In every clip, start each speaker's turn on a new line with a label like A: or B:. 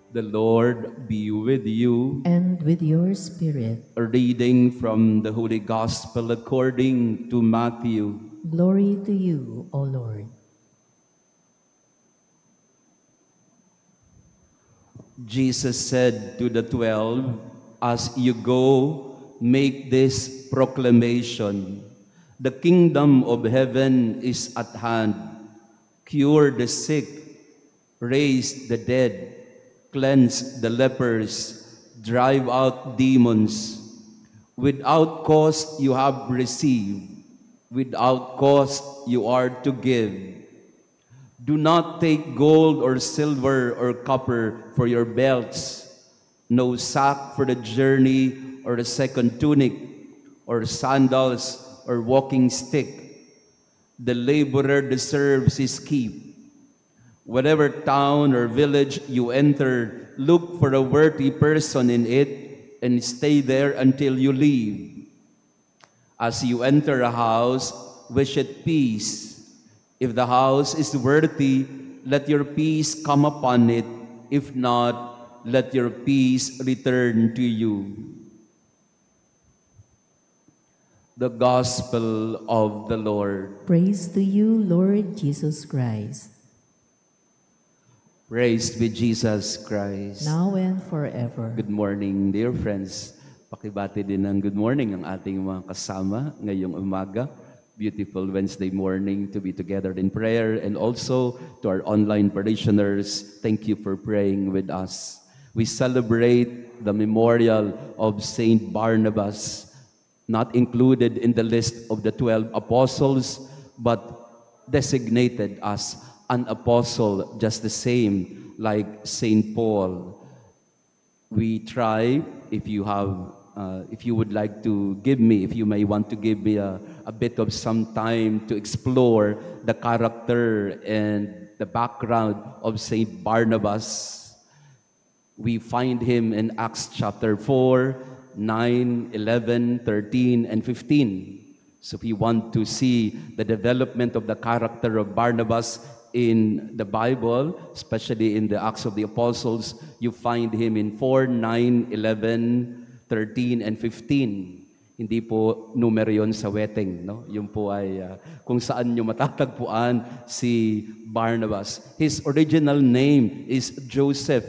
A: The Lord be with you.
B: And with your spirit.
A: A reading from the Holy Gospel according to Matthew.
B: Glory to you, O Lord.
A: Jesus said to the 12, "As you go, make this proclamation. The kingdom of heaven is at hand. Cure the sick, raise the dead, cleanse the lepers, drive out demons. Without cost you have received, without cost you are to give. Do not take gold or silver or copper for your belts, no sack for the journey or a second tunic, or sandals or walking stick. The laborer deserves his keep. Whatever town or village you enter, look for a worthy person in it and stay there until you leave. As you enter a house, wish it peace. If the house is worthy, let your peace come upon it. If not, let your peace return to you." The Gospel of the Lord.
B: Praise to you, Lord Jesus Christ.
A: Praise be Jesus Christ.
B: Now and forever.
A: Good morning, dear friends. Pakibati din ng good morning ang ating mga kasama ngayong umaga. Beautiful Wednesday morning to be together in prayer, and also to our online parishioners, thank you for praying with us. We celebrate the memorial of Saint Barnabas, not included in the list of the 12 apostles, but designated as an apostle, just the same like Saint Paul. We try, if you would like to give me, if you may want to give me a bit of some time to explore the character and the background of Saint Barnabas. We find him in Acts chapter 4, 9, 11, 13, and 15. So if you want to see the development of the character of Barnabas in the Bible, especially in the Acts of the Apostles, you find him in 4, 9, 11, 13, and 15. Hindi po numero yun sa wedding, no? Yun po ay kung saan nyo matatagpuan si Barnabas. His original name is Joseph,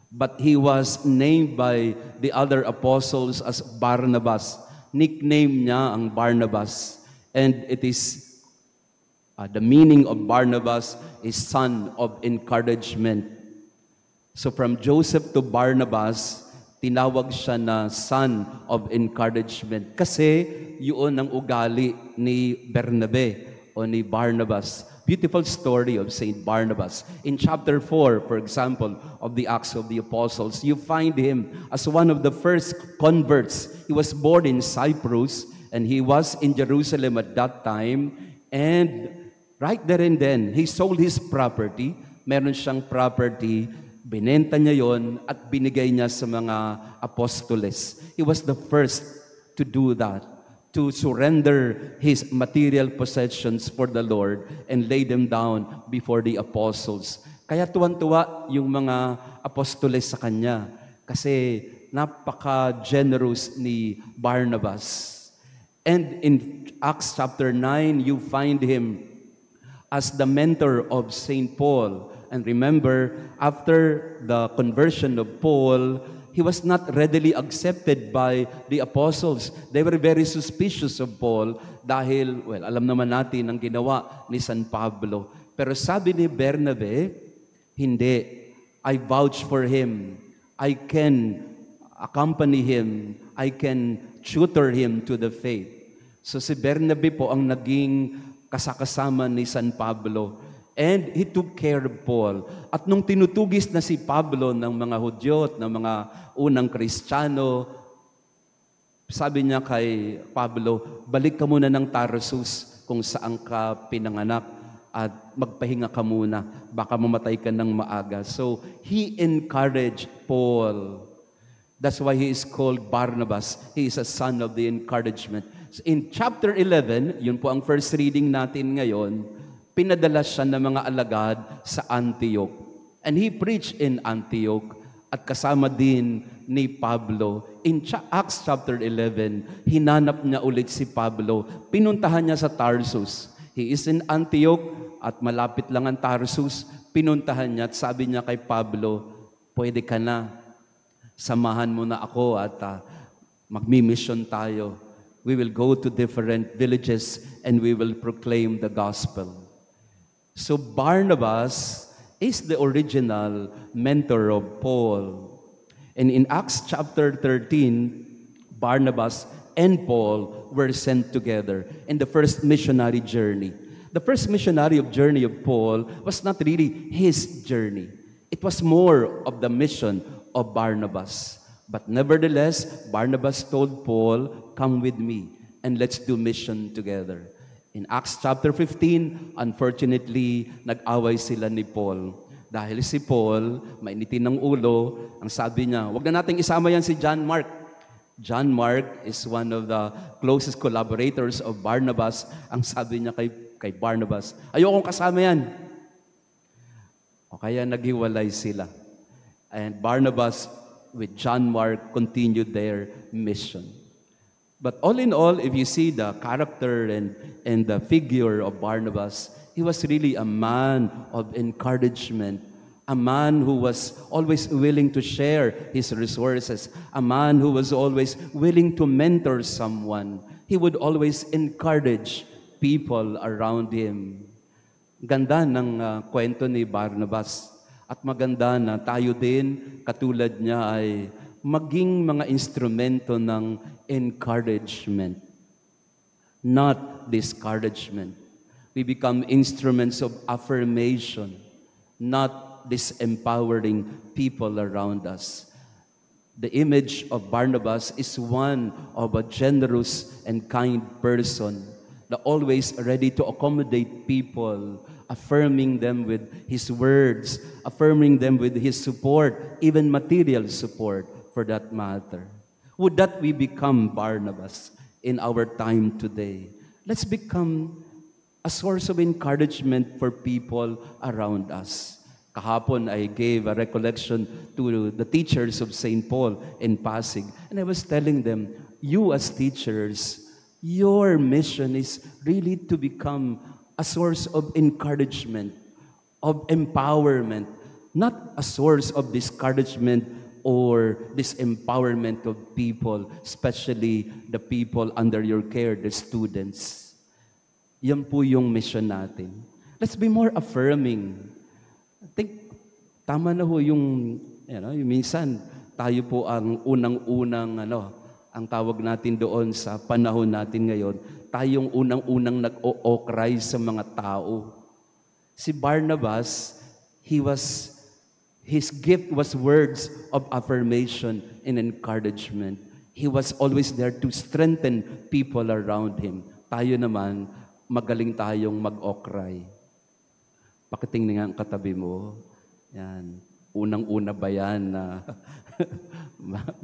A: but he was named by the other apostles as Barnabas. Nickname niya ang Barnabas, and it is the meaning of Barnabas is son of encouragement. So from Joseph to Barnabas, tinawag siya na son of encouragement kasi yun ang ugali ni Bernabe o ni Barnabas. Beautiful story of Saint Barnabas. In chapter 4, for example, of the Acts of the Apostles, you find him as one of the first converts. He was born in Cyprus and he was in Jerusalem at that time, and right there and then, he sold his property. Meron siyang property, binenta niya yon at binigay niya sa mga apostoles. He was the first to do that, to surrender his material possessions for the Lord and lay them down before the apostles. Kaya tuwan-tuwa yung mga apostoles sa kanya kasi napaka-generous ni Barnabas. And in Acts chapter 9, you find him as the mentor of Saint Paul. And remember, after the conversion of Paul, he was not readily accepted by the apostles. They were very suspicious of Paul dahil, well, alam naman natin ang ginawa ni San Pablo. Pero sabi ni Bernabe, hindi. I vouch for him. I can accompany him. I can tutor him to the faith. So si Bernabe po ang naging kasakasama ni San Pablo. And he took care of Paul. At nung tinutugis na si Pablo ng mga Hudyo at ng mga unang Kristiyano, sabi niya kay Pablo, balik ka muna ng Tarsus kung saan ka pinanganak at magpahinga ka muna. Baka mamatay ka ng maaga. So he encouraged Paul. That's why he is called Barnabas. He is a son of the encouragement. So in chapter 11, yun po ang first reading natin ngayon, pinadala siya ng mga alagad sa Antioch. And he preached in Antioch at kasama din ni Pablo. In Acts chapter 11, hinanap niya ulit si Pablo. Pinuntahan niya sa Tarsus. He is in Antioch at malapit lang ang Tarsus. Pinuntahan niya at sabi niya kay Pablo, pwede ka na, samahan mo na ako at magmi-mission tayo. We will go to different villages and we will proclaim the gospel. So Barnabas is the original mentor of Paul. And in Acts chapter 13, Barnabas and Paul were sent together in the first missionary journey. The first missionary journey of Paul was not really his journey. It was more of the mission of Barnabas. But nevertheless, Barnabas told Paul, come with me and let's do mission together. In Acts chapter 15, unfortunately, nag-away sila ni Paul. Dahil si Paul, mainitin ng ulo, ang sabi niya, wag na nating isama yan si John Mark. John Mark is one of the closest collaborators of Barnabas. Ang sabi niya kay Barnabas, ayokong kasama yan. O kaya naghiwalay sila. And Barnabas with John Mark continued their mission. But all in all, if you see the character and the figure of Barnabas, he was really a man of encouragement, a man who was always willing to share his resources, a man who was always willing to mentor someone. He would always encourage people around him. Ganda ng kwento ni Barnabas. At maganda na tayo din, katulad niya, ay maging mga instrumento ng encouragement, not discouragement. We become instruments of affirmation, not disempowering people around us. The image of Barnabas is one of a generous and kind person, that always ready to accommodate people, affirming them with his words, affirming them with his support, even material support for that matter. Would that we become Barnabas in our time today? Let's become a source of encouragement for people around us. Kahapon, I gave a recollection to the teachers of St. Paul in Pasig, and I was telling them, you as teachers, your mission is really to become a source of encouragement, of empowerment, not a source of discouragement or disempowerment of people, especially the people under your care, the students. Yan po yung mission natin. Let's be more affirming. I think tama na ho yung yung minsan tayo po ang unang-unang ang tawag natin doon sa panahon natin ngayon, tayong unang-unang nag-o-okray sa mga tao. Si Barnabas, his gift was words of affirmation and encouragement. He was always there to strengthen people around him. Tayo naman, magaling tayong mag-okray. Pakitingin nga ang katabi mo. Yan. Unang-una ba yan na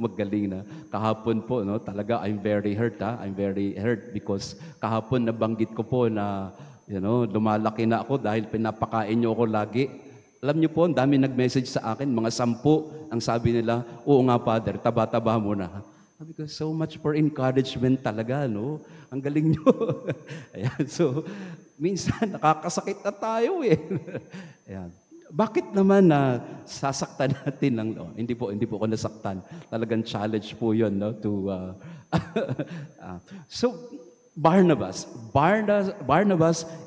A: magaling na? Kahapon po, talaga I'm very hurt. I'm very hurt because kahapon nabanggit ko po na lumalaki na ako dahil pinapakain niyo ako lagi. Alam niyo po, ang dami nag-message sa akin, mga 10 ang sabi nila, oo nga Father, taba-taba mo na. Sabi ko, so much for encouragement talaga, no? Ang galing niyo. Ayan, so, minsan nakakasakit na tayo eh. Ayan. Bakit naman na sasaktan natin ng hindi po ako nasaktan. Talagang challenge po 'yon, no, to so Barnabas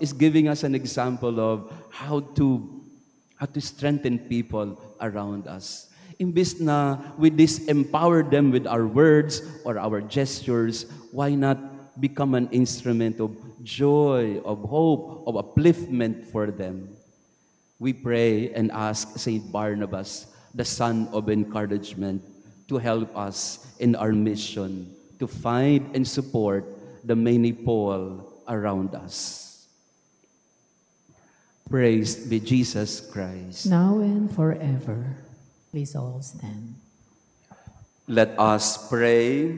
A: is giving us an example of how to strengthen people around us. Imbis na we disempower them with our words or our gestures, why not become an instrument of joy, of hope, of upliftment for them? We pray and ask Saint Barnabas, the son of encouragement, to help us in our mission to find and support the many Paul around us. Praised be Jesus Christ.
B: Now and forever. Please all stand.
A: Let us pray.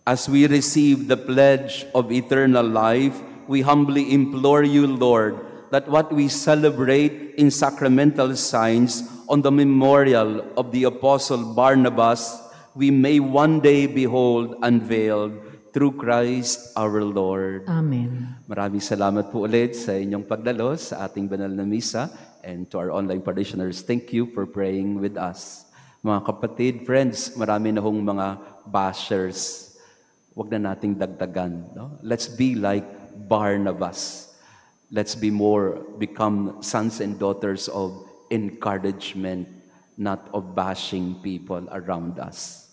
A: As we receive the pledge of eternal life, we humbly implore you, Lord, that what we celebrate in sacramental signs on the memorial of the Apostle Barnabas, we may one day behold unveiled through Christ our Lord.
B: Amen.
A: Maraming salamat po ulit sa inyong pagdalo sa ating banal na misa, and to our online parishioners, thank you for praying with us. Mga kapatid, friends, marami na hong mga bashers. Huwag na nating dagdagan. No? Let's be like Barnabas. Let's become sons and daughters of encouragement, not of bashing people around us.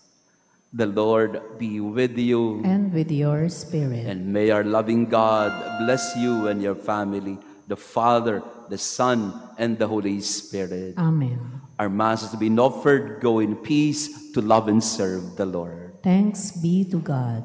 A: The Lord be with you.
B: And with your spirit.
A: And may our loving God bless you and your family, the Father, the Son, and the Holy Spirit.
B: Amen.
A: Our Mass has been offered. Go in peace to love and serve the Lord.
B: Thanks be to God.